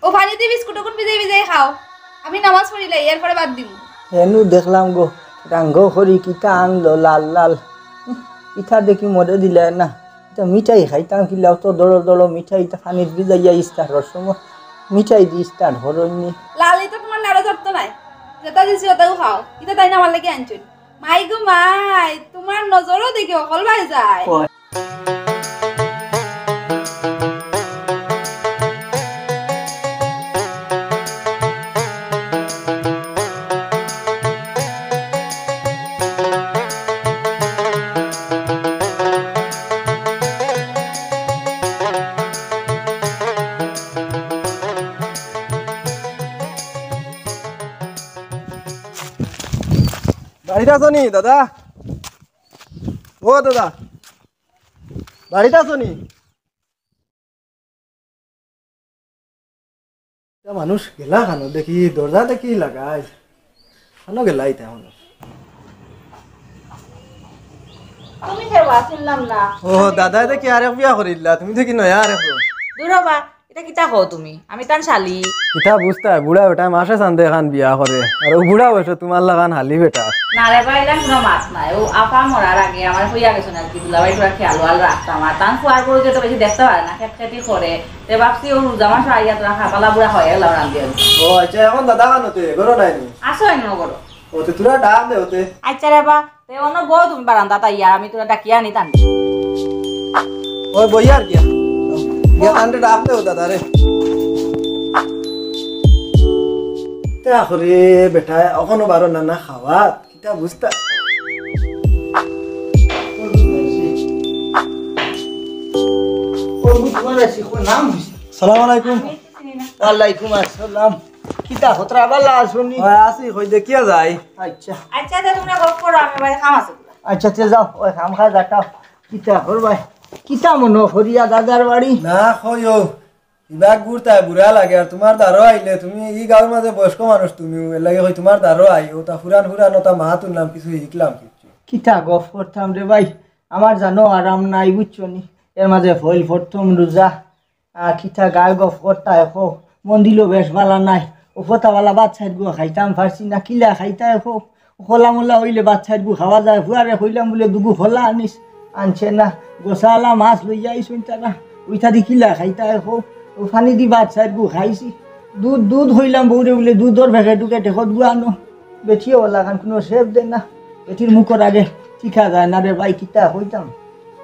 ও পানি দিয়ে বিস্কুট কোন ভিজে ভিজে খাও আমি নামাজ পড়িলে এরপরে বাদ দিব এনু দেখলাম গো রাঙ্গ করি কিতা আনলো লাল লাল ইটা দেখি মরে দিলে না এটা মিঠাই খাইতাম কিলা তো দড়ো দড়ো মিঠাই পানির ভিজাইয়া স্টার্টর সময় মিঠাই দিয়ে স্টার্ট হরণনি লালি তো তোমার নাড়া ধরতো নাই যেটা দিছি ওটাও খাও এটা তাই না আমার লাগে আনছুন মাই গো মাই তোমার নজরও দেখি অকল ভাই যায় বাড়িতে আছো নি দাদা? ও দাদা বাড়িতে আছো নি? মানুষ গেলা খানো দেখি দরজা দেখি লাগাই খানো গেলা ইতা মানুষ। তুমি কেবা শুনলাম না। ও দাদা দেখি আরে বিয়া করিলা তুমি দেখি নয়া আরে দূরবা এটা কিতা কও তুমি আমি তান শালি কিতা বুঝতা বুড়া বেটা মাসে চান্দে খান বিয়া করে আর ও বুড়া বয়স তোমার লাগান হালি বেটা না রে বাইলা কোনো মাছ নাই ও আপা মরার আগে আমার হইয়া গেছে না কি দুলাবাই তোরা খেয়াল ওয়াল রাখতাম আর তান ফুয়ার করে যেতে বেশি দেখতে পারে না খেতি করে তে ভাবছি ও রোজা মাস আইয়া তোরা খাপালা বুড়া হয়ে গেল রান্ধি ও আচ্ছা এখন দাদা কানোতে গরো নাই নি আসো এনে করো ওতে তোরা ডাক দে ওতে আচ্ছা রে বা তে অন্য বউ তুমি বারান্দা তাই আর আমি তোরা ডাকিয়া নি তান ওই বইয়ার গিয়া গিয়া আন্ডে ডাক দে ও দাদা রে তা করে বেটা এখনো বারো না খাওয়া কিতা বুঝতা সালাম আলাইকুম। ওয়ালাইকুম আসসালাম কিতা হতরা বালা শুনি আসি কই দেখিয়া যাই। আচ্ছা আচ্ছা তে তোমরা গপ করো আমি ভাই খাম আছে আচ্ছা যাও ওই খাম খা যাটাও কিতা করবাই কিতা মনো হরিয়া দাদার বাড়ি না কইও ইবাক ঘুরতা বুড়া লাগে আর তোমার দারো আইলে তুমি এই গাঁর মাঝে বয়স্ক মানুষ তুমি এর লাগে কই তোমার দারো আই ওটা ফুরান ফুরান ওটা মা তুললাম কিছু শিখলাম কিছু কিতা গপ করতাম রে ভাই আমার জানো আরাম নাই বুঝছো নি এর মাঝে ফল প্রথম রোজা কিতা গায়ে গপ করতা এখো মন্দির বেশ ভালো নাই ও ফোতাওয়ালা বাচ্চার গু খাইতাম পারছি না কিলা খাইতা এখো খোলা মোলা হইলে বাচ্চার গু খাওয়া যায় ফুয়ারে হইলাম বলে দুগু খোলা আনিস আনছে না গোসালা মাছ লইয়া আইসুন তারা ওইটা দি কিলা খাইতা এখো ও পানি দি বাচ্চার গু খাইছি দুধ হইলাম বউরে বলে দুধর ভেগে ঢুকে টেকত গু আনো বেঠিও ওলা খান কোনো সেব দেন না বেটির মুখর আগে শিখা যায় না রে ভাই কিতা হইতাম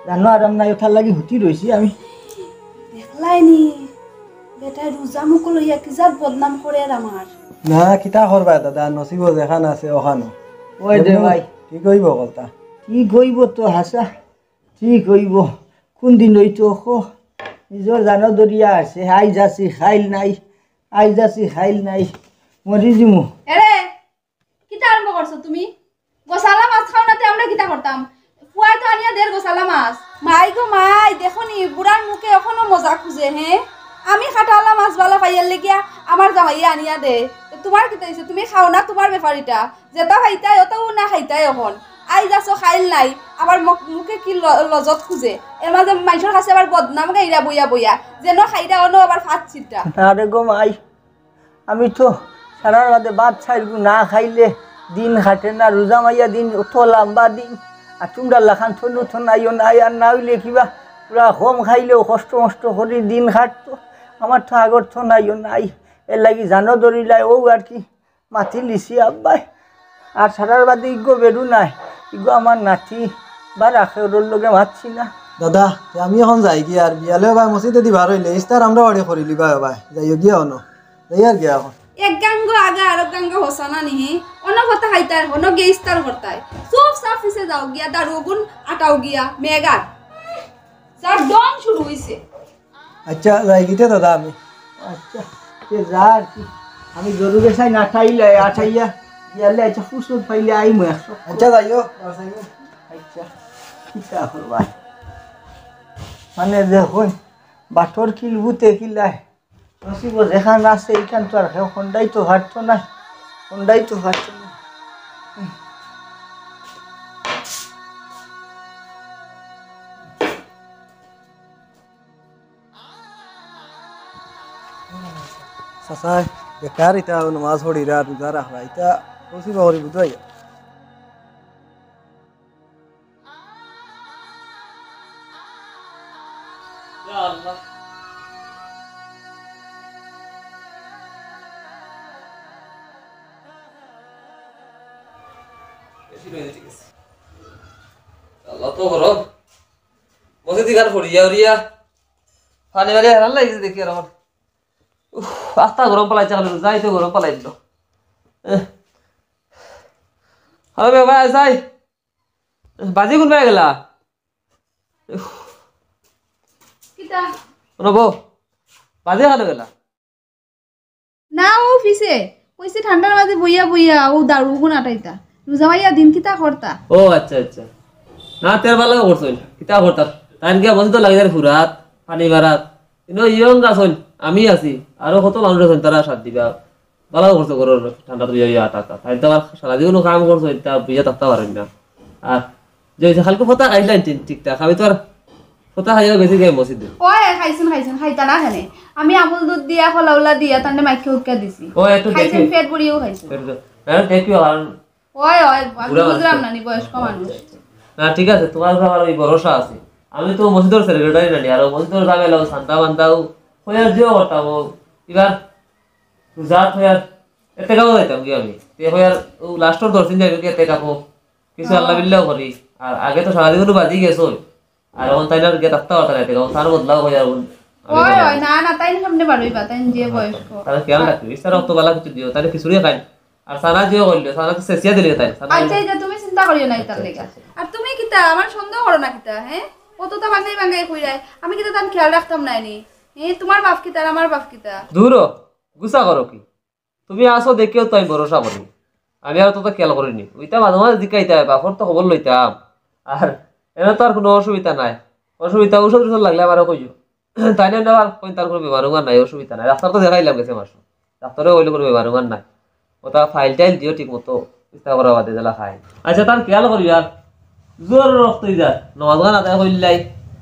জানো আরাম নাই ওঠার লাগি হুতি রইছি আমি দেখলাইনি বেটাই রোজা মুখ লইয়া কি জাত বদনাম করে আর আমার না কিতা করবা দাদা নসিব যেখান আছে ওখানো ওই দে ভাই কি কইব কথা কি কইব তো হাসা ঠিক হইব কোন দিন হইতো নিজর জানো দরিয়া আছে আইজ আছি খাইল নাই আইজ আছি খাইল নাই মরি জিমু এরে কিতা আরম্ভ করছো তুমি গোসালা মাছ খাও নাতে আমরা কিতা করতাম ফুয়াই তো আনিয়া দের গোসালা মাছ মাই গো মাই দেখো নি বুড়ার মুখে এখনো মজা খুঁজে আমি খাটালা মাছ বালা পাইয়ার লেগিয়া আমার জামাইয়া আনিয়া দে তোমার কিতা হইছে তুমি খাও না তোমার ব্যাপারিটা যেটা খাইতাই ওটাও না খাইতাই এখন আই যাচ্ছ খাইল নাই আবার মুখে কি লজত খুঁজে এর মাঝে মানুষের কাছে আবার বদনাম গাইরা বইয়া বইয়া যেন খাইরা অনো আবার ফাঁদ ছিটটা আরে গো মাই আমি তো সারার বাদে ভাত ছাড়বো না খাইলে দিন হাঁটে না রোজা মাইয়া দিন অত লম্বা দিন আর তোমরা লাখান থনু থন আইও নাই আর না হইলে কিবা পুরা কম খাইলেও কষ্ট মষ্ট করে দিন খাটতো আমার তো আগর থন আইও নাই এর লাগি জানো দরিলাই ও আর কি মাতি লিছি আব্বাই আর সারার বাদে ইগো বেরু নাই ইগো আমার নাতি বা রাখে ওর লগে মাতছি না দাদা আমি এখন যাই গিয়া আর বিয়ালেও ভাই মসজিদে দি বার হইলে ইস্তার আমরা বাড়ি করিলি ভাই যাইও গিয়া অনো যাই আর গিয়া এখন এক গাঙ্গ আগা আর গাঙ্গ হোসানা নিহি অন্য কথা খাইতার হন গিয়ে ইস্তার করতায় সব সাফিসে যাও গিয়া দারুগুন আটাও গিয়া মেগার যার ডং শুরু হইছে আচ্ছা যাই গিতে দাদা আমি আচ্ছা যা আর কি আমি জরুরে চাই না ঠাইলে আঠাইয়া গিয়ালে আচ্ছা ফুসুর পাইলে আইমু একশো আচ্ছা যাইও আচ্ছা কিতা করবা মানে দেখুন বাটর কিলবুতে কিলায় নসিব যেখান আছে এইখান তো আর হন্ডাই তো হাঁটতো না হন্ডাই তো হাঁটতো না চাচাই বেকার ইটা নামাজ পড়িরা রোজা রাখরা ইটা রসি বাহরি বুঝাই আল্লাহ তো করো মসজিদ গান পড়িয়া উড়িয়া পানি মারি হারান লাগিছে দেখি আর আমার আস্তা গরম পালাইছে যাই তো গরম পালাই দিল হ্যালো ভাই যাই বাজি কোন পাই গেলা কিতা নব বাজি খালো গেলা না ও ফিসে কইছে ঠান্ডার মাঝে বইয়া বইয়া ও দারু গুণ আটাইতা রোজা মাইয়া দিন কিতা করতা ও আচ্ছা আচ্ছা না তের ভালো করছইন কিতা করতার তাই কি মসজিদ লাগি যায় ফুরাত পানি মারাত কিন্তু ইয়ং গাছ আমি আছি আরো কত মানুষ আছেন তারা সাথ দিবা ভালো করছো ঘরের ঠান্ডা তো ইয়া টাকা তাই তো আর সারাদিন কাম করছো এটা বুঝে থাকতে পারেন না আর যে খালকে ফতা খাইলেন ঠিকঠাক আমি তো আর ফতা খাইয়া বেশি গাই মসজিদে ওই খাইছেন খাইতা না খানে আমি আমুল দুধ দিয়া খলাউলা দিয়া তান্ডে মাইকে হুক্কা দিছি ও একটু খাইছেন দেখি পেট ভরিও খাইছেন হ্যাঁ দেখি কারণ ওই আমি বুঝলাম না নি বয়স্ক মানুষ না ঠিক আছে তোমার উপর আমার ওই ভরসা আছে আমি তো মসজিদের সেক্রেটারি নানি আর মসজিদের যাবে লাও শান্তা বান্তাও হইয়ার যেও করতাম এবার জাত হইয়ার এতে কাও যাইতাম কি আমি তে হইয়ার ও লাস্টর দর্শন যাইবে কি এতে কাকো কিছু আল্লাহ বিল্লাহ করি আর আগে তো সারাদিন বাজি গেছো আর এখন তাই না গিয়ে থাকতে পারতাম এতে কাও তার বদলাও হইয়ার ওই না তাই সামনে পারবিবা তাই যে বয়স্ক তাহলে খেয়াল রাখবি ইস্তার রক্ত বালা কিছু দিও তাহলে খিচুড়ি খাই আর সানা যেও করলো সানা তো শেষিয়া দিলে তাই আচ্ছা এটা তুমি চিন্তা করিও না ইতার লেগা আর তুমি কিতা আমার সন্দেহ করো না কিতা হ্যাঁ কতটা বাঙ্গাই কইরাই আমি কিতা তান খেয়াল রাখতাম না নি তোমার বাপ কিতা আর আমার বাপ কিতা দূর গুসা করো কি তুমি আসো দেখিও তো আমি ভরসা করি আমি আর তো খেয়াল করিনি ওইটা মাঝে মাঝে জিকাইতে হয় বাপর তো খবর লইতাম আর এনে তো আর কোনো অসুবিধা নাই অসুবিধা ওষুধ টষুধ লাগলে আমারও কইও তাই না আর কই তার কোনো বেমার নাই অসুবিধা নাই ডাক্তার তো দেখাইলাম গেছে মাস ডাক্তারে কইলে কোনো বেমার নাই ওটা ফাইল টাইল দিও ঠিক মতো চিন্তা করা বাদে জেলা খাই আচ্ছা তার খেয়াল করি আর জোর রক্তই যা নমাজ গান আদায় করিলাই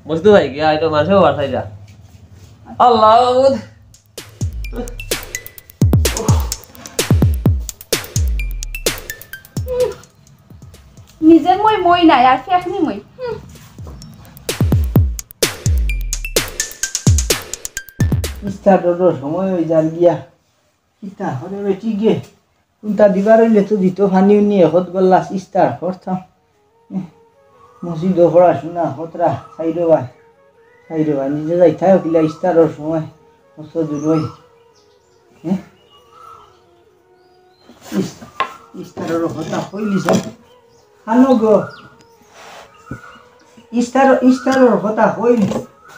মসজিদে যাই গিয়া এটা মানুষেও বাড়াই যা আল্লাহ নিজের মই নাই আর ফেকনি মই ইস্তারের সময় হয়ে যার গিয়া কিতা হরে বেটি গে কোনটা দিবার হইলে তো দিত ফানি নিয়ে হত গল্লা ইস্তার করতাম মসজিদ পড়াশোনা হতরা সাইড ভাই নিজে যাইতাই কিলা ইস্তারের সময় কত দূর হই ইস্তারের কথা কইলিস হানো গো ইস্তারের কথা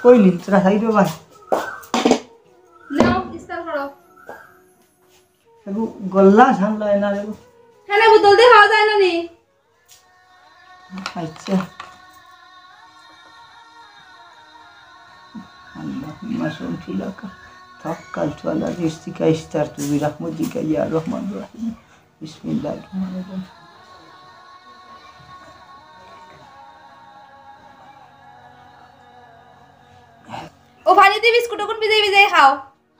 কইলি তোরা সাইড ভাই নাও ইস্তার করো গল্লা সামলায় না রে হ্যাঁ বোতল দিয়ে খাওয়া যায় না নি আচ্ছা اللهم صل لك توكلت على رزقك استرت برحمتك يا رحمن الرحيم بسم الله الرحمن الرحيم ও পানিতে বিস্কুট কোন ভিজাই খাও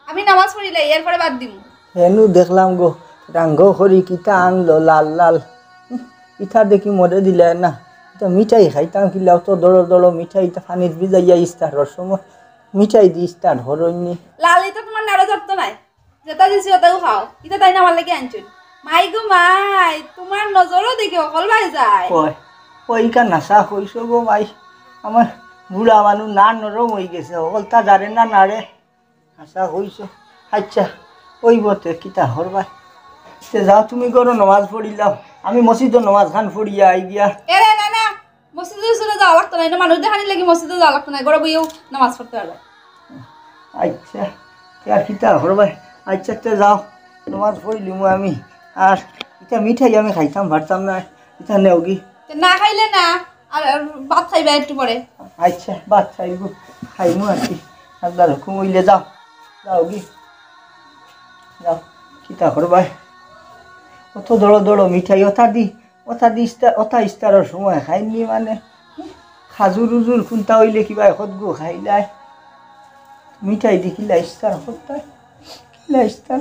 আমি নামাজ পড়িলাই এরপরে বাদ দিমু হেনু দেখলাম গো রাঙ্গ হরি কিতা আনলো লাল লাল ইথা দেখি মরে দিলে না এটা মিঠাই খাইতাম কিলা তো দড়ো দড়ো মিঠাইটা পানির ভিজাইয়া ইস্তারের সময় মিঠাই দি ইস্তার হরইনি লালি তো তোমার নাড়া ধরতো নাই যেটা দিছি ওটাও খাও এটা তাই না আমার লাগে আনছুন মাই গো মাই তোমার নজরও দেখে অকল ভাই যায় ওই কা নাশা কইস গো ভাই আমার বুড়া মানুষ না নরম হয়ে গেছে অকলতা জারে না নারে নাশা কইস আচ্ছা ওই বতে কিতা হরবাই সে যাও তুমি করো নমাজ পড়িলাম আমি মসজিদে নমাজ খান পড়িয়া আই গিয়া এরে না মসজিদে চলে যাওয়া লাগতো না এটা মানুষ দেখানি লাগি মসজিদে যাওয়া লাগতো না ঘরে বইয়েও নামাজ পড়তে পারবে আচ্ছা আর কিতা হরবাই আচ্ছা তে যাও নমাজ পড়িলিম আমি আর এটা মিঠাই আমি খাইতাম পারতাম না এটা নেওগি না খাইলে না আর ভাত খাইবা একটু পরে আচ্ছা ভাত খাইমু আর কি আল্লাহর হুকুম হইলে যাও গি যাও কিতা করবাই অত দড়ো দড়ো মিঠাই ওটা ইস্তারের সময় খাইনি মানে খাজুর উজুর খুনতা হইলে কিবা এখন গো খাইলাই মিঠাই দেখিলা ইস্তার করতে লাইস্তার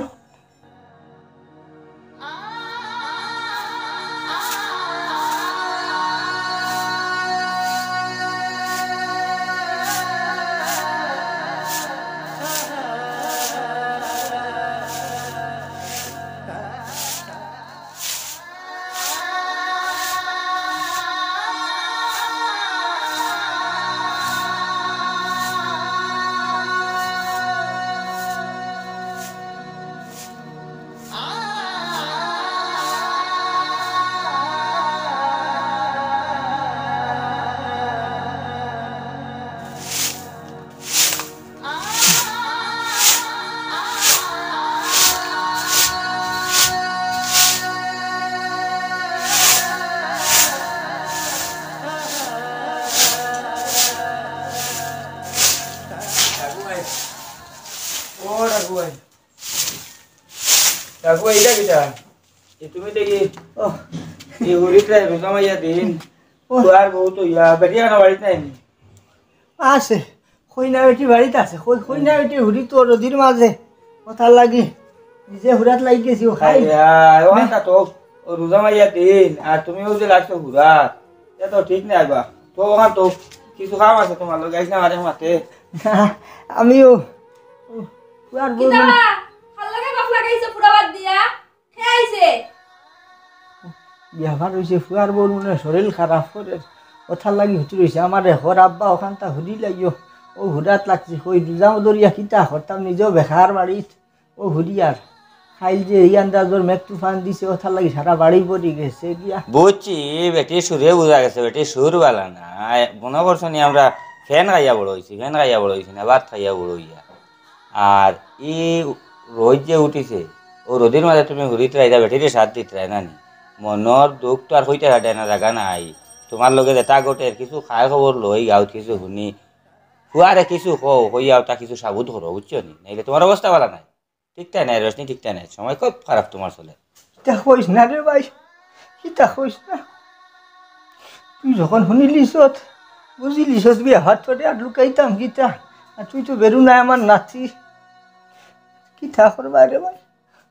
এইটা কিটা তুমি দেখি এই হরিটা রোজা মাইয়া দিন আর বহুত ইয়া বেটিয়া না বাড়িতে নাই আছে কইনা বেটি বাড়িতে আছে কইনা বেটি হুড়ি তো রদির মাঝে কথা লাগি নিজে হুরাত লাগি গেছি ও খাই ওখানটা তো রোজা মাইয়া দিন আর তুমিও যে লাগছো ঘুরা এ তো ঠিক নাই বা তো ওখান তো কিছু কাম আছে তোমার লোক গাইছ না মাঝে মাতে আমিও আর কিতা ভাল লাগে গফ লাগাইছে পুরা বাদ দিয়া খেয়াইছে ব্যবহার হয়েছে ফুয়ার বউ মনে শরীর খারাপ করে কথা লাগি হতে রয়েছে আমার হর আব্বা ওখানটা হুড়ি লাগিও ও হুরাত লাগছে ওই দুজাম দরিয়া কিতা হরতাম নিজেও বেখার বাড়িত ও হুড়িয়ার খাইল যে এই আন্দাজর মেঘ তুফান দিছে কথা লাগি সারা বাড়ি পড়ি গেছে গিয়া বুঝছি বেটি সুরে বোঝা গেছে বেটি সুর বালা না মনে করছো নি আমরা ফ্যান খাইয়া বড় হয়েছি না ভাত খাইয়া বড় হইয়া আর ই রোজ যে উঠিছে ও রোদের মাঝে তুমি হুড়িতে রাইদা বেটিরে সাথ দিতে রাই না নি মনের দুঃখ তো আর হইতে হাঁটে না জাগা নাই তোমার লগে যেটা গোটের কিছু খায় খবর লই গাঁত কিছু শুনি ফুয়ারে কিছু হইয়া তা কিছু সাবুত করো বুঝছো নি নাইলে তোমার অবস্থা ভালো নাই ঠিকঠাক নাই রোশনি ঠিকঠাক নাই সময় খুব খারাপ তোমার চলে কিতা কইস না রে ভাই কিতা কইস না তুই যখন শুনিলিছত বুঝিলিছত বিয়া হাত পরে আর লুকাইতাম গীতা আর তুই তো বেরু নাই আমার নাতি কিতা করবা রে ভাই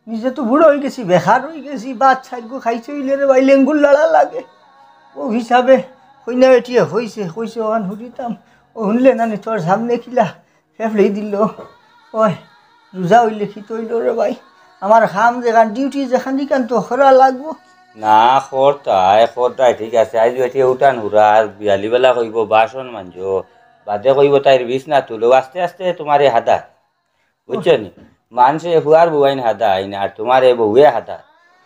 নিজে তো বুড়ো হয়ে গেছি বেকার হয়ে গেছি বাদ ছাড়গো খাইছে হইলে রে ভাই লেঙ্গুর লড়া লাগে ও হিসাবে কইনা এটিয়ে হয়েছে কইছে ওখান শুনিতাম ও শুনলে না নি তোর সামনে কিলা ফেফলেই দিল ওই রোজা হইলে খিত হইল রে ভাই আমার খাম যেখান ডিউটি যেখান দিকান তো খরা লাগবো না খরতাই ঠিক আছে আজ বেটি উঠান হুরা আর বিয়ালিবেলা কইব বাসন মানজো বাদে কইব তাইর বিষ না তুলো আস্তে আস্তে তোমার এ হাদা বুঝছো নি মানুষে হুয়ার বুয়াইন হাদা আইন আর তোমার এ বউয়ে হাদা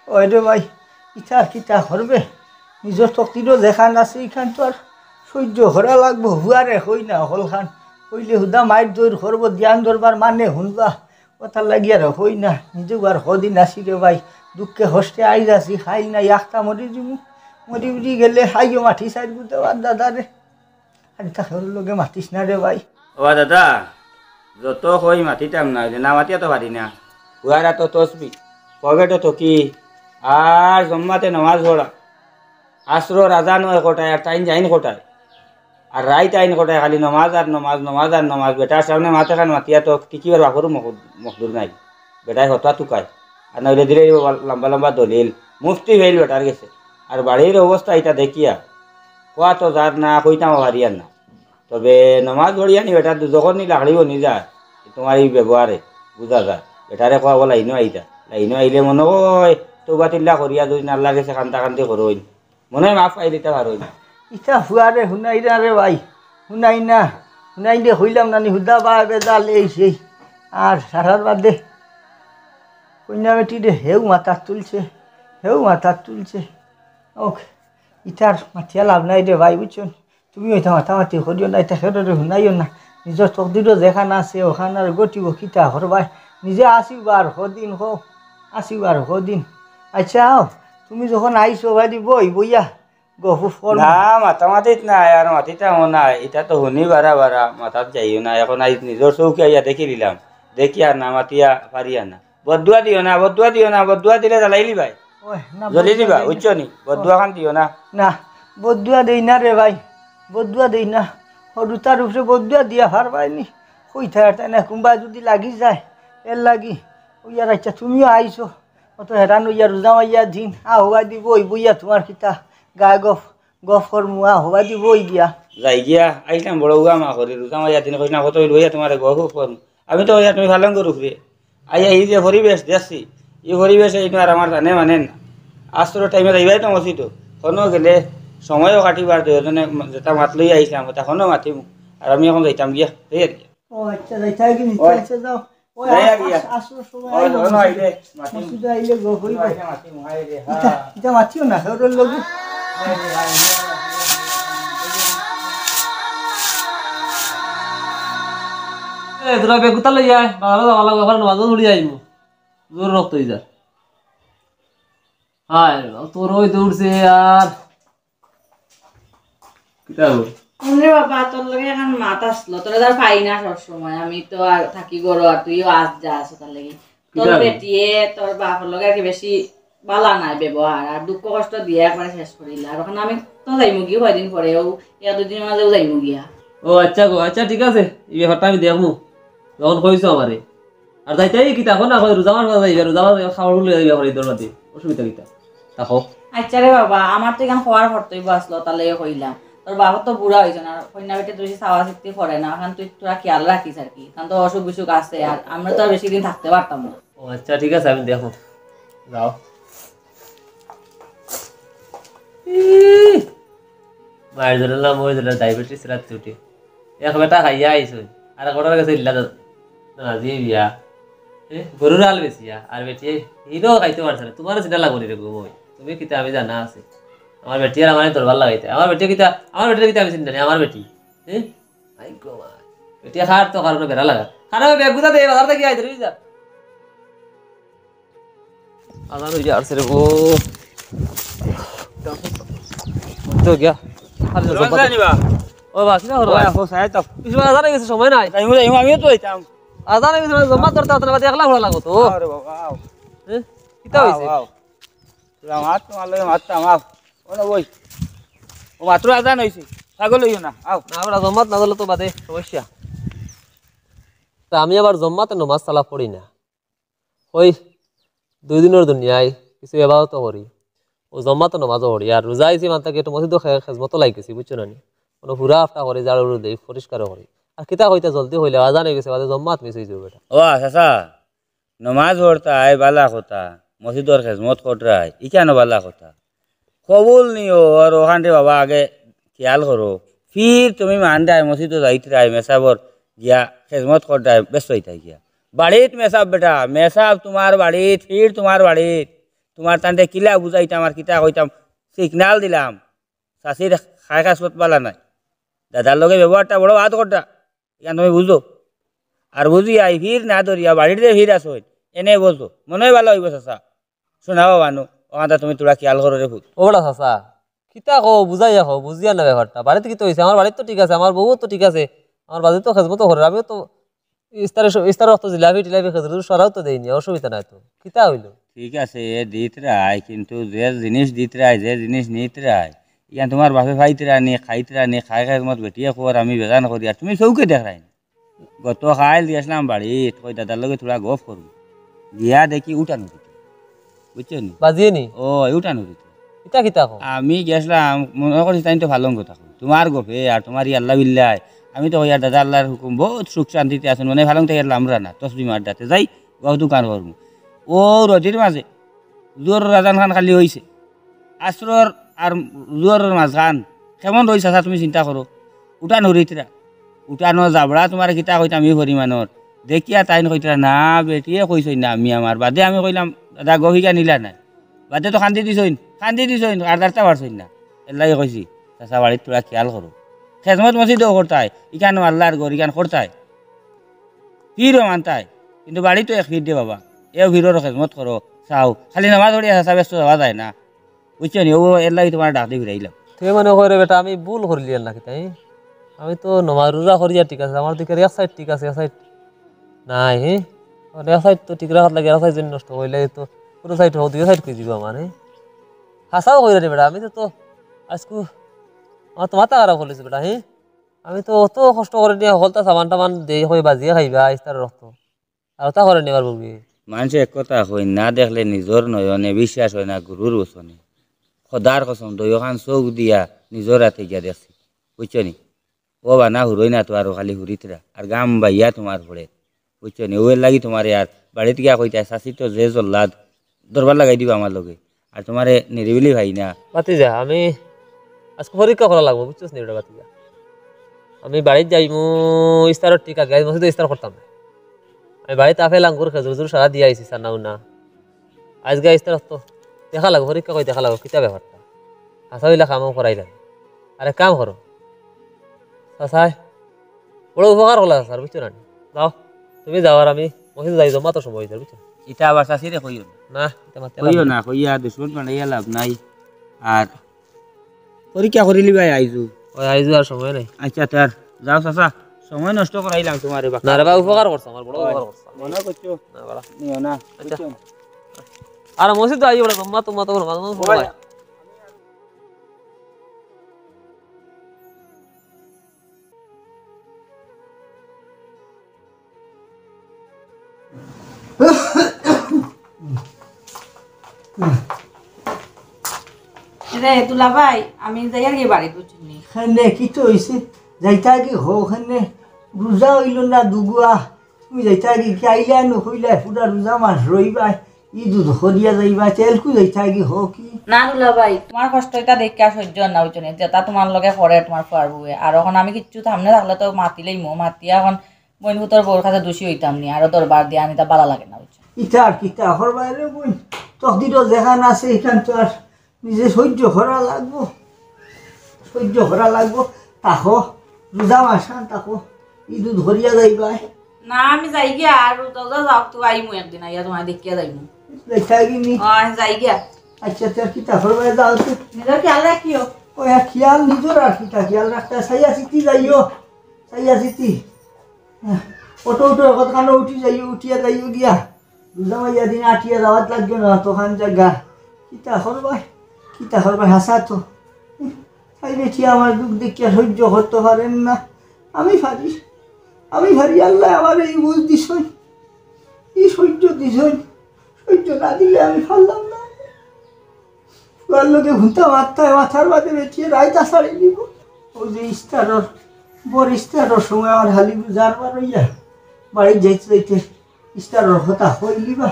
ওই রে ভাই ইটা কিতা করবে নিজের শক্তিরও দেখান আছে এখান তো আর সহ্য করা লাগবো হুয়ারে হই না হল খান হইলে হুদা মাইর দৈর করবো ধ্যান ধরবার মানে শুনবা কথা লাগি আর হই না নিজেও আর হদিন আসি রে ভাই দুঃখে হস্তে আই যাচ্ছি খাই না একটা মরি যাবো মরি উড়ি গেলে খাইও মাটি সাইড বুঝতে পার দাদা রে আর তাকে লগে মাতিস না রে ভাই ও দাদা যত কই মাতিতাম না না মাতিয়া তো পারি না হুয়ারা তো তসবি পকেটও তো কি আর জম্মাতে নামাজ পড়া আশ্র রাজা নয় কোটায় আর টাইম যাইন কোটায় আর রাইত আইন কোটায় খালি নমাজ আর নমাজ বেটার সামনে মাথা খান মাতিয়া তো টিকিবার বাকরও মখদুর নাই বেটায় হতা তুকায় আর নইলে ধীরে লম্বা লম্বা দলিল মুফতি হইল বেটার গেছে আর বাড়ির অবস্থা এটা দেখিয়া কোয়া তো যার না কইতাম হারিয়ার না তবে নমাজ পড়িয়া নি বেটার যখন নি লাকড়িব নি যায় তোমার এই ব্যবহারে বুঝা যায় বেটারে কোয়া বলা লাইনও আইতা লাইনও আইলে মনে হয় তৌবা তিল্লা করিয়া যদি নাল্লা গেছে কান্তা কান্তি করইন মনে হয় মাফ পাই দিতে পারইন ইটা হুয়ারে শুনাই না রে ভাই শুনাই না শুনাই দে হইলাম নানি হুদা বা বেদাল এই সেই আর সারার বাদে কইনা বেটি রে হেউ মাথা তুলছে ও ইটার মাথিয়া লাভ নাই রে ভাই বুঝছো তুমি ওইটা মাথামাতি করিও না এটা সেরে শুনাইও না নিজের চকদিরও যেখান আছে ওখান আর গটিব কিতা হরবাই নিজে আসিবার হদিন আচ্ছা তুমি যখন আইসো ভাই বইয়া গহুফ না মাতামাতিত নাই আর মাতিতামও নাই এটা তো শুনি বারা মাথাত যাইও না এখন আই নিজের চৌকি আইয়া দেখি দিলাম দেখি আর না মাতিয়া পারিয়া না বদুয়া দিলে জ্বালাইলি ভাই জ্বলি দিবা বুঝছো নি বদুয়া খান দিও না না বদুয়া দেই না রে ভাই বদুয়া দেই না সরু তার উপরে বদুয়া দিয়া ভার পাইনি কই থাকে না কোনবা যদি লাগি যায় এর লাগি ওইয়ার আচ্ছা তুমিও আইছো অত হেরান ওইয়া রোজা মাইয়া দিন হবা দিব ওই বইয়া তোমার কিতা গা গফ করমুয়া হবা দিব ওই গিয়া যাই গিয়া আইলাম বড় উগা মা করে রোজা মাইয়া দিন কইনা কত লইয়া তোমার গহ করম আমি তো তুমি ভালো করু ফিরে আইয়া এই যে পরিবেশ দেখছি এই পরিবেশ এই আর আমার জানে মানে না আস্তর টাইমে যাইবাই তো মসি তো কোনো গেলে সময়ও কাটিবার দুজনে যেটা মাত লই আইছিলাম তখনও মাতিম আর আমি এখন যাইতাম গিয়া সেই আর কি ও আচ্ছা যাইতা কি ওই। নিতে যাও ওই যাইয়া গিয়া। আসর সময় ওই আইলো ধরনো আইলে মাতিম মসজিদে আইলে গো হইবা মাতিম হাই রে এটা মাতিও না ওর লগে তোরা বেগুতা লই যায় বাজারে যাওয়া লাগবে এখন নামাজও ধরি যাইমু জোর রক্ত হয়ে যায় হায় তোর ওই দৌড়ছে আর কিতা হলো রে বাবা তোর লগে এখন মাত আসলো তোর আর পাই না সবসময় আমি তো আর থাকি গরো আর তুইও আজ যাস তার লাগি তোর কিতা? বেটিয়ে তোর বাপর লগে আর কি বেশি বালা নাই ব্যবহার আর দুঃখ কষ্ট দিয়ে একবারে শেষ করিলা আর ওখানে আমি তো যাইমু গিয়ে কয়দিন পরেও ইয়া দুদিনের মাঝেও যাইমু গিয়া ও আচ্ছা গো আচ্ছা ঠিক আছে এই ব্যাপারটা আমি দেখমু যখন কইছো আমারে আর যাইতাই কিতা এখন না কই রোজামার কথা যাইবে রোজামার খাবার লই যাইবে এখন ঈদের মাঝে অসুবিধা কিতা দেখো আচ্ছা রে বাবা আমার তো এখানে খাওয়ার কর্তব্য আসলো তার লেগে কইলাম তোর বাবা তো বুড়া হয়েছে না কন্যা বেটে তুই চাওয়া চিত্তি করে না এখন তুই তোরা খেয়াল রাখিস আর কি কারণ তো অসুখ বিসুখ আছে আর আমরা তো আর বেশি দিন থাকতে পারতাম না ও আচ্ছা ঠিক আছে আমি দেখো যাও মায়ের জন্য না মোর জন্য ডায়াবেটিস রাত্রে উঠে এক বেটা খাইয়া আইস আর কটার কাছে ইল্লা না যে বিয়া গরুর আল বেশিয়া আর বেটি হিরো খাইতে পারছে না তোমার চিন্তা লাগবো রে গো তুমি কিতা আমি জানা আছে আমার বেটি আর আমার তোর ভাল লাগাইতে আমার বেটি কিতা আমার বেটির কিতা আমি চিন্তা নেই আমার বেটি হ্যাঁ আই গো মা বেটি খার তো কারণে বেড়া লাগা খানা ব্যাগ গুদা দে বাজার থেকে আইতে রই যা আদান হই যা আরছে রে গো তো গিয়া আর যা রোজা নিবা ও বাস না হলো ওই হো সাই তো কিছু আজান গেছে সময় নাই যাইমু যাইমু আমিও তো যাইতাম আজান গেছে জমা করতে হতো না একলা ভালো লাগতো তো আরে বাবা আও কিতা হইছে আও তোরা মাত তোমার লগে মারতাম আও ওনা বই ও মাত্র আজান হইছে ছাগল হইও না আও না আমরা জম্মাত না দিলে তো বাদে সমস্যা তা আমি আবার জম্মাতে নমাজ সালা পড়ি না ওই 2 দিনের দুনিয়ায় কিছু এবাদত করি ও জম্মাতে নমাজও পড়ি আর রোজা আইছি মানতাকে একটু মসজিদ খেজমতো লাইতেছি বুঝছো না কোনো পুরা আফটা করে জাড়ু দেই পরিষ্কার করি আর কিতা কইতা জলদি হইলে আজান হয়ে গেছে বাদে জম্মাত মিস হয়ে যাবে বেটা ও চাচা নমাজ পড়তা है बाला होता मस्जिद और खिदमत कर रहा है ये क्या न बाला होता कबूल नहीं हो और वहाँ रे बाबा आगे ख्याल करो फिर तुम्हें मान रहा है मस्जिद तो जाइत रहा है मैसाब और गया खिदमत कर रहा है व्यस्त होता है गया बाड़ीत मैसाब बेटा मैसाब तुम्हार बाड़ीत फिर तुम्हार बाड़ीत तुम्हार तांते किला बुझाइता আমার কিতা কইতাম সিগন্যাল দিলাম শাশির খায় খাসত বালা নাই দাদার লগে ব্যবহারটা বড় হাত করটা এখন তুমি বুঝো আর বুঝি আই ভিড় না ধরিয়া বাড়িতে ভিড় আসো এনে বলতো মনে হয় ভালো হইব চাচা শোনাও মানু ওখানটা তুমি তোরা খেয়াল করো রে ভূত ও বড়া চাচা কিতা কো বুঝাইয়া কো বুঝিয়া না ব্যাপারটা বাড়িতে কি তো হইছে আমার বাড়িতে তো ঠিক আছে আমার বউ তো ঠিক আছে আমার বাড়িতে তো খেজমতো করে আমিও তো ইস্তার রক্ত জিলাপি টিলাপি খেজুর সরাও তো দেয়নি অসুবিধা নাই তো কিতা হইলো ঠিক আছে দিত রায় কিন্তু যে জিনিস দিত রায় যে জিনিস নিত রায় ইয়ান তোমার বাপে খাইত রানি খাইত রানি খাই খাই মত বেটিয়ে খবর আমি বেজান করি আর তুমি চৌকে দেখাই গত খাইল দিয়েছিলাম বাড়িত কই দাদার লগে থোড়া গপ করবো গিয়া দেখি উঠানো দিত বুঝছো নি বাজিয়ে নি ও উঠানো দিত কিতা কিতা কো আমি গেছিলাম মনে করছি তাই তো ভালো কথা কই তোমার গপে আর তোমার ই আল্লাহ বিল্লাহ আমি তো ইয়ার দাদা আল্লাহর হুকুম বহুত সুখ শান্তিতে আছেন মানে ভালো থেকে আমরা না তসবি মার দাতে যাই গহ দোকান করবো ও রজির মাঝে জোর রাজান খান খালি হয়েছে আশ্রর আর জোরের মাঝখান কেমন রয়েছে আছা তুমি চিন্তা করো উঠান হরিতরা উঠানো যাবড়া তোমার কিতা কইতাম আমি হরিমানর দেখিয়া তাই কইতরা না বেটিয়ে কইছই না আমি আমার বাদে আমি কইলাম দাদা গহিকা নিলা নাই বাদে তো খান্দি দিছইন আর দাঁড়টা পারছইন না এর লাগে কইছি চাচা বাড়ির তোরা খেয়াল করো খেজমত মসজিদও করতায় ইখান আল্লাহর গর ইখান করতায় ফিরও মানতায় কিন্তু বাড়ি তো এক ফির দে বাবা এও ফিরোর খেজমত করো চাও খালি নামাজ পড়িয়া চাচা ব্যস্ত যাওয়া যায় না বুঝছো নি ও এর লাগে তোমার ডাক দিয়ে ফিরাইলাম তুই মনে করে বেটা আমি ভুল করলি আর নাকি তাই আমি তো নমাজ রোজা করি আর ঠিক আছে আমার দিকে এক সাইড ঠিক আছে এক সাইড নাই এক সাইড তো ঠিক রাখার লাগে এক সাইড যদি নষ্ট করলে তো পুরো সাইড হোক দুই সাইড করে দিব আমার হাসাও করে রে বেটা আমি তো আজকু আমার তো মাথা খারাপ করলিস বেটা আমি তো অত কষ্ট করে নিয়ে হলতা সামান টামান দিয়ে হয়ে বাজিয়ে খাইবা ইস্তার রক্ত আর ওটা করে নেবার বলবি মানুষে এক কথা কই না দেখলে নিজর নয়নে বিশ্বাস হয় না গুরুর ওচনে খদার কসম দইখান চোখ দিয়া নিজর রাতে গিয়া দেখছি বুঝছো নি ও বানা হুরই না তো আর খালি হুরিতরা আর গাম বাইয়া তোমার পড়ে বুঝছো নি ওর লাগি তোমার আর বাড়িতে গিয়া কইতা শাশি তো যে জল্লাদ দরবার লাগাই দিবা আমার লগে আর তোমারে নিরিবিলি ভাই না বাতি যা আমি আজকে পরীক্ষা করা লাগবো বুঝছিস নি ওটা বাতি যা আমি বাড়িতে যাইমু ইস্তারের টিকা গাই মসজিদে ইস্তার করতাম না আমি বাড়িতে আপেল আঙ্গুর খেজুর সারা দিয়ে আইছি সান্নাও না আজকে ইস্তার তো দেখা লাগবো পরীক্ষা করে দেখা লাগবো কিতা ব্যাপারটা হাসা হইলা কামও করাই লাগে আরে কাম করো চাচাই বড় উপকার হলা স্যার বুঝছো না যাও তুমি যাও আর আমি মসজিদে যাই জমা তো সময় হয়েছে বুঝছো ইটা আবার শাশিরে কইও না এটা মারতে কইও না কইয়া দুশ্মন বানাইয়া লাভ নাই আর পরীক্ষা করিলি ভাই আইজু ওই আইজু আর সময় নাই আচ্ছা তার যাও চাচা সময় নষ্ট করাইলাম তোমার না রে বা উপকার করছো আমার বড় উপকার করছো মনে করছো না বাড়া নিও না আচ্ছা আর মসজিদে আইও বড় জমা তোমা তো মাঝে মাঝে সময় রে তুলা ভাই আমি যাই আর কি বাড়ি বুঝছি খানে কি তো হয়েছে যাইতা কি হো খানে রোজা হইল না দুগুয়া তুমি যাইতা কি আইলা নকইলা পুরা রোজা মাস রইবা ই দুধ হরিয়া যাইবা তেলকু যাইতা কি হো কি না দুলা ভাই তোমার কষ্ট এটা দেখে আর সহ্য না বুঝছো যেটা তোমার লগে পরে তোমার ফুয়ার বউয়ে আর এখন আমি কিচ্ছু সামনে থাকলে তো মাতিলেই মাতিয়া এখন বইনভূতর বউর কাছে দোষী হইতাম নি আরো দরবার দিয়ে আনিতা বালা লাগে না বুঝছো ইটা আর কিতা হরবাই রে বই তকদিরও যেখান আছে এখান তো আর নিজে সহ্য করা লাগবো তাকো রোজা মাসান তাকো ই দুধ হরিয়া যাইবা না আমি যাই গিয়া আর তোজা যাও তো আইমু একদিন আইয়া তোমার দেখিয়া যাইমু যাইতা কিনি যাই গিয়া আচ্ছা তোর কিতা হরবাই যাও তো নিজের খেয়াল রাখিও ওই খেয়াল নিজের আর কিতা খেয়াল রাখতে সাইয়া সিটি যাইও অটো কতখান উঠিয়া যাইও গিয়া রোজা মাইয়া দিন আটিয়া যাওয়াত লাগবে না তখন জায়গা কিতা হরবাই হাসা তো তাই বেশি আমার দুঃখ দেখিয়া সহ্য করতে পারেন না আমি ভারি আল্লাহ আমার এই বুঝ দিছই এই সহ্য দিছই সহ্য না দিলে আমি পারলাম না তোর লোকে ঘুঁতা মাথার বাদে বেঁচিয়ে রায়তা ছাড়িয়ে দিব ওই যে ইস্তারর সময় আমার হালি বুঝার বার হইয়া বাড়ি যাইতে ইস্তারর কথা হইলিবা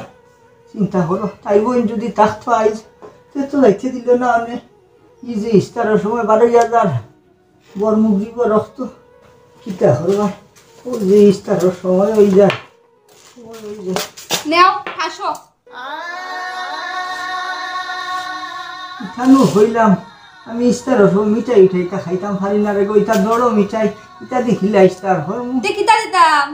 চিন্তা করো তাই বোন যদি থাকতো আইজ তে তো যাইতে দিল না অনে ই যে ইস্তারের সময় 12,000 বরমুখ দিব রক্ত কিতা করবা ও যে ইস্তারের সময় হয়ে যায় নেও হাসো ইথানো হইলাম আমি ইস্তারের সময় মিঠাই উঠাইতা খাইতাম পারি না রে গো ইটা দড়ো মিঠাই ইটা দেখিলা ইস্তার হরমু দেখিতা দিতাম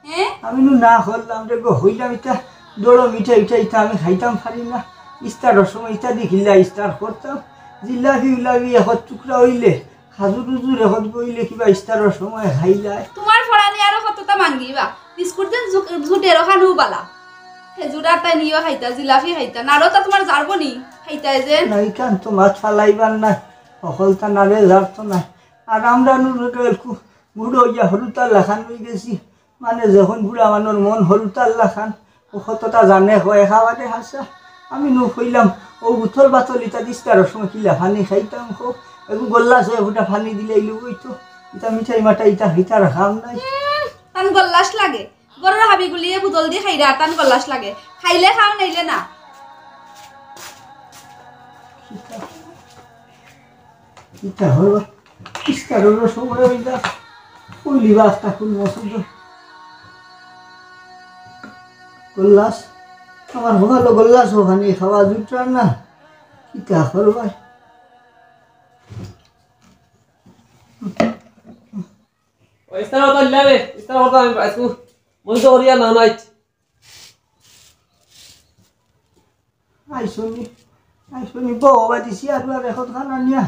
হ্যাঁ আমি না হরলাম রে গো হইলাম ইটা দড়ো মিঠাই উঠাইতা আমি খাইতাম পারি না ইস্তারের সময় ইটা দেখিলা ইস্তার করতাম জিলাপি এখন টুকরা হইলে খাজুর এখন বইলে কিবা ইস্তারের সময় খাইলাই তোমার ফড়ানি আরো কতটা মাঙ্গিবা বিস্কুট দেন জুটের খানু বালা খেজুর আটা নিও খাইতা জিলাপি খাইতা নাড়োটা তোমার জারবো নি খাইতা যে নাই কান তো মাছ ফালাইবার না সকলটা নারে যারতো না আর আমরা নুরু বুড়ো ইয়া হলুতাল লাখান হয়ে গেছি মানে যখন বুড়া মানুষ মন হলুতাল লাখান ও কতটা জানে হয় খাওয়াতে হাসা আমি হইলাম ও উথল বাতল ইটা ইস্তারের সময় কিলা ফানি খাইতাম হোক একটু গোল্লাস হয়ে ওটা ফানি দিলে লুবইতো ইটা মিঠাই মাটা ইটা হিতার খাম নাই টান গল্লাস লাগে গরুর হাবি গুলিয়ে বুদল দিয়ে খাইরা টান গল্লাস লাগে খাইলে খাও নাইলে না ইটা হলো ইস্তারের সময় হইলা কইলি বাস্তা কোন মসুদ গোল্লাস আমার ভালো গোল্লাস ওখানে খাওয়া জুটার না কিতা করবাই ইস্তার হতো লাবে ইস্তার হতো আমি আজকে মনে তো ওরিয়া না নাই আইসনি বউ বাদিছি আর এখন খানা নিয়া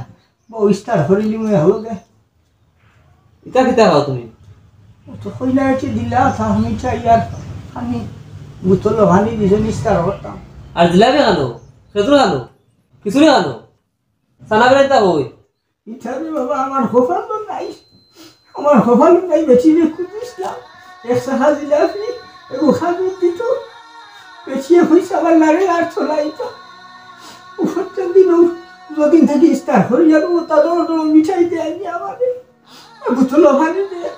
বউ ইস্তার হরিলি মুই হলো গে ইটা কিতা খাও তুমি তো কইলা এসে দিলা থাম মিঠাই আর আমি বুতল ভানি দিছেন ইস্তার করতাম আর জিলাপি খানো খেজুর খানো খিচুড়ি খানো সানা বেড়াইতা হই ইঠারে বাবা আমার খোফালো নাই বেশি রে খুঁজিস না এক সাহা জিলাপি এগো খাবি দিত বেশি হয়েছে আমার নারে আর চলাই তো উপরটা দিন যদিন থেকে স্টার হয়ে যাবো তাদের মিঠাই দেয়নি আমাদের বুঝলো ভালো দিয়ে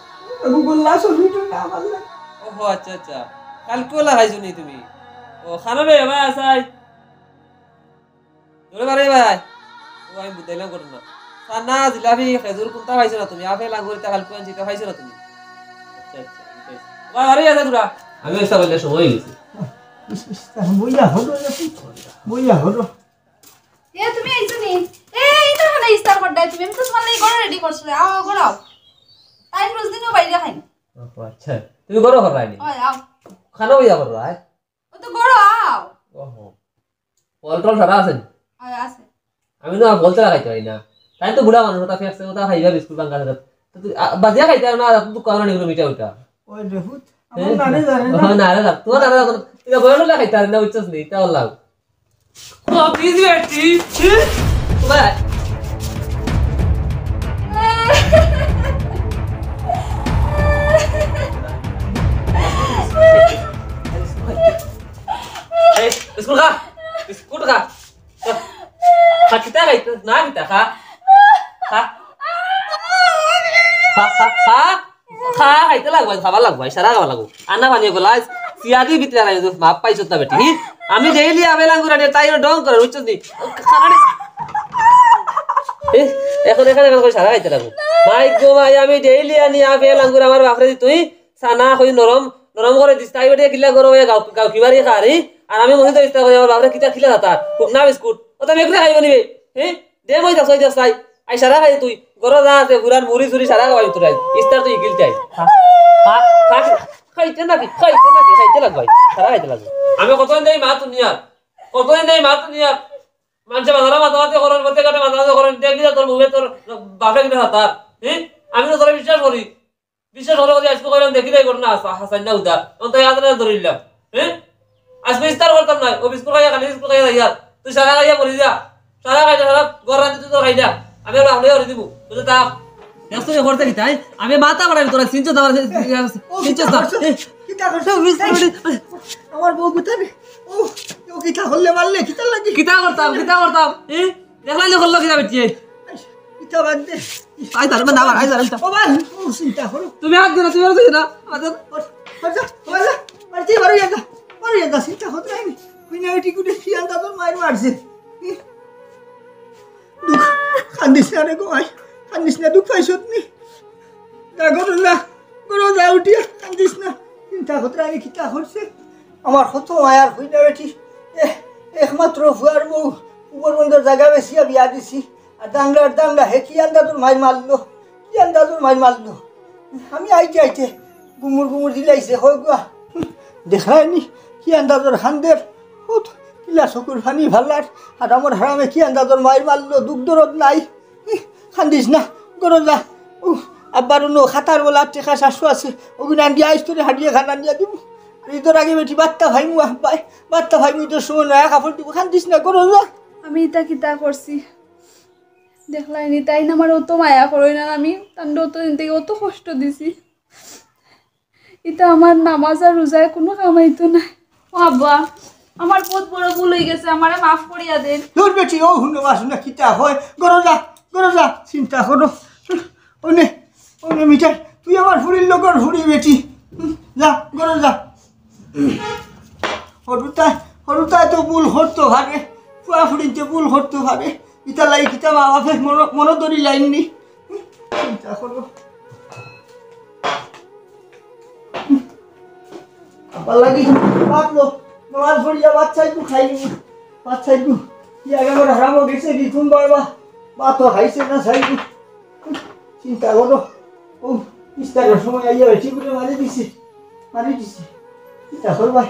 গোল্লা সবজিটা না আমার লাগে। ও আচ্ছা আচ্ছা কালকে লাগাইছো নি তুমি ও খানো রে ভাই আসাই ধরে বারে ভাই ও আমি বুঝাইলাম করো না সানা জিলাপি খেজুর কোনটা খাইছো না তুমি আপেল আঙ্গুর তা কালকে আনছি তা খাইছো না তুমি আচ্ছা আচ্ছা ভাই বারে আসা তোরা আমি চেষ্টা করলে সময় গেছে বইয়া হলো বইয়া হলো এ তুমি আইছো নি এই তো হলে ইস্তার করডাই তুমি আমি তো তোমার লাগি গড় রেডি করছলে আও গড়াও টাইম রোজ দিনও বাইরে খাইন ও আচ্ছা তুমি করো রাইনি ওই আও খানো হইয়া করো আয় ও তো গড় আও ওহো ফল টল সারা আছে ওই আছে আমি তো বলতে লাগাইতে পারি না তাই তো বুড়া মানুষ ওটা ফেসছে ওটা খাইবা বিস্কুট বাঙ্গা তো তুই বাজিয়া খাইতে না তুই কারণ নিগুলো মিটা ওটা ওই দেখুত আমার নারে জানে না না না তো না না তুই বড় খাইতে না উচ্চস নেই তাও লাগ ও প্লিজ বেটি ভাই এই বিস্কুট খা বিস্কুট খা খা কিতা খাইতে না কিতা খা খা খা খা খা খা খাইতে লাগবে খাবার লাগবে সারা খাবার লাগবে আন্না পানি গলা সিয়াদি ভিতরে নাই মাপ পাইছত না বেটি আমি ডেইলি আবেল আঙ্গুর আনি তাই ডং করে উচ্চ দি খানা এখন এখানে করে সারা খাইতে লাগবে মাই গো মাই আমি ডেইলি আনি আবেল আঙ্গুর আমার বাপরে দি তুই সানা হই নরম নরম করে দিস তাই বেটে কিলা করো গাও গাও কিবারি খারি আর আমি মনে তো ইস্তা করে আমার বাপরে কিতা খিলা তার কুকনা বিস্কুট ও তো মেঘরে খাইব নিবে দে মই দাস তাই আই সারা খাই তুই গরো যা আছে গুরান মুড়ি চুরি সারা খাওয়াই তোর ইস্তার তুই গিল চাই খাইতে নাকি খাইতে লাগবে সারা খাইতে লাগবে আমি কতদিন দেই মা দুনিয়ার কতদিন দেই মা দুনিয়ার মানুষে মাথা করেন বলতে কাটে মাথা করেন দেখবি তোর মুখে তোর বাপে কিনা তার আমি তো তোরা বিশ্বাস করি বিশ্বাস হলো যে আজকে কইলাম দেখি দেই না হাসান না উদা অন্ত ইয়াদ না ধরিলাম আজকে ইস্তার করতাম না ও বিস্কুট খাইয়া খালি বিস্কুট খাইয়া যাইয়া তুই সারা খাইয়া মরি যা সারা খাইতে সারা গররান তুই তো খাই যা আমি আর আপনি করে দিব বুঝে তা ব্যস্ত করতে কি তাই আমি মাথা করাই তোরা চিনছ দাও চিনছ দাও কিতা করছ আমার বউ গুতাবে ও কিতা হললে মারলে কিতা লাগে কিতা করতাম দেখলাই না হল্লো কিতা বেটিয়ে কিতা বাদ দে আই তার না আই তার ও ভাই ও চিন্তা করো তুমি হাত দিনা তুমি হাত দিনা আচ্ছা মারছি মারু এটা চিন্তা করতে আমি কইনা এটি কুটে ফিয়ান দাদর মার মারছে দুঃখ কান্দিস না রে গো আই কান্দিস না দুঃখ পাইছত নি দা গরো যা উঠিয়া কান্দিস না চিন্তা করতে আমি কিতা করছে আমার কত মায়ার কইনা বেটি একমাত্র ফুয়ার বউ উপর বন্ধর জায়গা বেশিয়া বিয়া দিছি আর দাঙ্গা হে কি আন্দাজুর মাই মারলো আমি আইতে গুমুর দিলাইছে হয় গুয়া দেখায়নি কি আন্দাজর খান্দের কিলা চকুর ফানি ভাল্লার আর আমার হারামে কি আন্দাজর মায়ের মারলো দুঃখ দরদ নাই খান্দিস না গরো যা আব্বার অন্য খাতার বলা টেকা শাশু আছে ওগুলো আন্দিয়া আইস করে হাঁটিয়ে খানা নিয়ে দিব ঈদের আগে বেটি বাত্তা ভাইমু ঈদের সময় নয়া কাপড় দিব খান্দিস না গরো যা আমি ইতা কিতা করছি দেখলাই নি তাই না আমার অত মায়া করই না আমি তান্ড অত দিন থেকে অত কষ্ট দিছি ইতা আমার নামাজ আর রোজায় কোনো কামাইতো না ও আব্বা আমার বহুত বড় ভুল হয়ে গেছে আমারে মাফ করিয়া দেন তোর বেটি ও হুনো বাসনা কিতা হয় গরো যা চিন্তা করো ওনে মিঠাই তুই আমার ফুরির লোকের ফুরি বেটি যা গরো যা হরুতায় তো ভুল করতো ভাবে ফুয়া ফুরিতে ভুল করতো ভাবে ইতা লাই কিতা মা বাপে মনে ধরি লাইননি চিন্তা করো আবার লাগি বাতলো নমাজ পড়িয়া বাচ্চাইকু খাইনি বাচ্চাইকু ইয়াগে মোর হারামো গেছে দিতুন বাবা বাতো খাইছে না খাইনি চিন্তা করো ও ইস্তারের সময় আইয়া বেশি করে মারি দিছে চিন্তা করবা